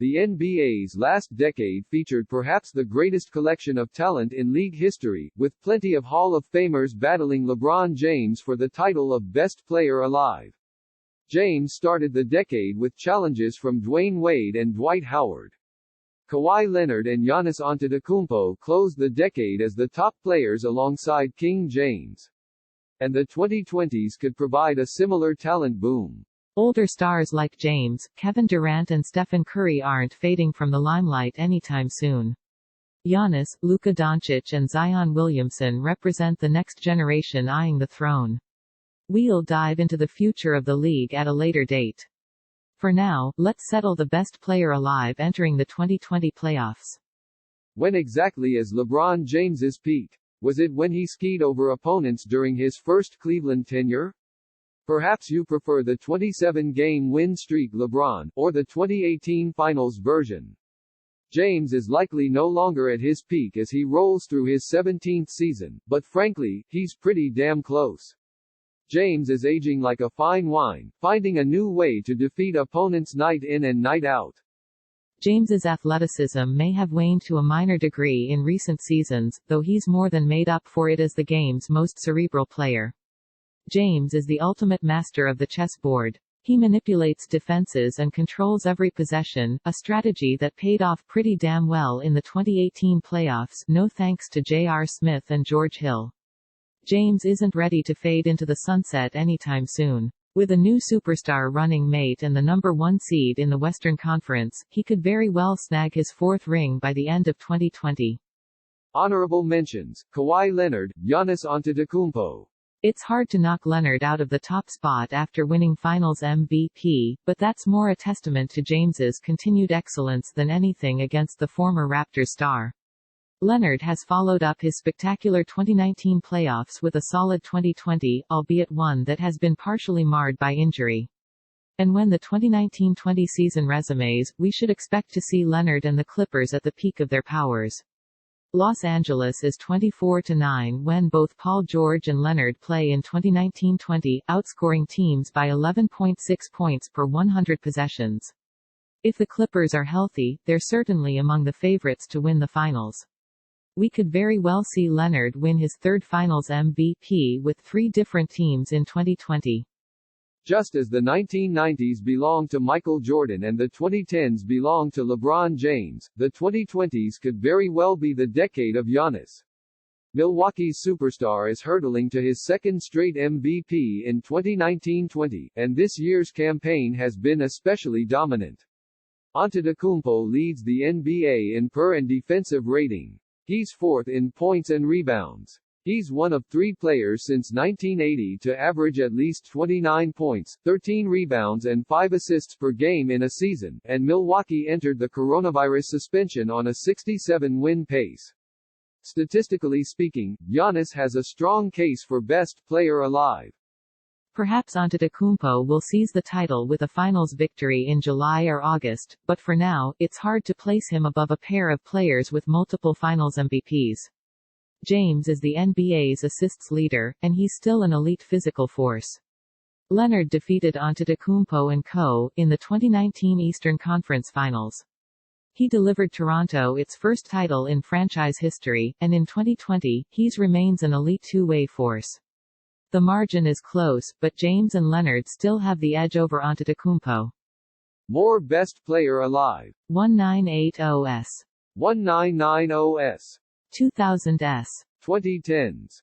The NBA's last decade featured perhaps the greatest collection of talent in league history, with plenty of Hall of Famers battling LeBron James for the title of Best Player Alive. James started the decade with challenges from Dwyane Wade and Dwight Howard. Kawhi Leonard and Giannis Antetokounmpo closed the decade as the top players alongside King James. And the 2020s could provide a similar talent boom. Older stars like James, Kevin Durant and Stephen Curry aren't fading from the limelight anytime soon. Giannis, Luka Doncic and Zion Williamson represent the next generation eyeing the throne. We'll dive into the future of the league at a later date. For now, let's settle the best player alive entering the 2020 playoffs. When exactly is LeBron James's peak? Was it when he skied over opponents during his first Cleveland tenure? Perhaps you prefer the 27-game win streak LeBron, or the 2018 Finals version. James is likely no longer at his peak as he rolls through his 17th season, but frankly, he's pretty damn close. James is aging like a fine wine, finding a new way to defeat opponents night in and night out. James's athleticism may have waned to a minor degree in recent seasons, though he's more than made up for it as the game's most cerebral player. James is the ultimate master of the chessboard. He manipulates defenses and controls every possession, a strategy that paid off pretty damn well in the 2018 playoffs, no thanks to J.R. Smith and George Hill. James isn't ready to fade into the sunset anytime soon. With a new superstar running mate and the number 1 seed in the Western Conference, he could very well snag his 4th ring by the end of 2020. Honorable mentions: Kawhi Leonard, Giannis Antetokounmpo. It's hard to knock Leonard out of the top spot after winning Finals MVP, but that's more a testament to James's continued excellence than anything against the former Raptors star. Leonard has followed up his spectacular 2019 playoffs with a solid 2020, albeit one that has been partially marred by injury. And when the 2019-20 season resumes, we should expect to see Leonard and the Clippers at the peak of their powers. Los Angeles is 24-9 when both Paul George and Leonard play in 2019-20, outscoring teams by 11.6 points per 100 possessions. If the Clippers are healthy, they're certainly among the favorites to win the finals. We could very well see Leonard win his 3rd Finals MVP with 3 different teams in 2020. Just as the 1990s belonged to Michael Jordan and the 2010s belonged to LeBron James, the 2020s could very well be the decade of Giannis. Milwaukee's superstar is hurtling to his 2nd straight MVP in 2019-20, and this year's campaign has been especially dominant. Antetokounmpo leads the NBA in per and defensive rating. He's 4th in points and rebounds. He's one of 3 players since 1980 to average at least 29 points, 13 rebounds and 5 assists per game in a season, and Milwaukee entered the coronavirus suspension on a 67-win pace. Statistically speaking, Giannis has a strong case for best player alive. Perhaps Antetokounmpo will seize the title with a finals victory in July or August, but for now, it's hard to place him above a pair of players with multiple finals MVPs. James is the NBA's assists leader, and he's still an elite physical force. Leonard defeated Antetokounmpo and co. in the 2019 Eastern Conference Finals. He delivered Toronto its first title in franchise history, and in 2020, he remains an elite two-way force. The margin is close, but James and Leonard still have the edge over Antetokounmpo. More best player alive. 1980s. 1990s. 2000s. 2010s.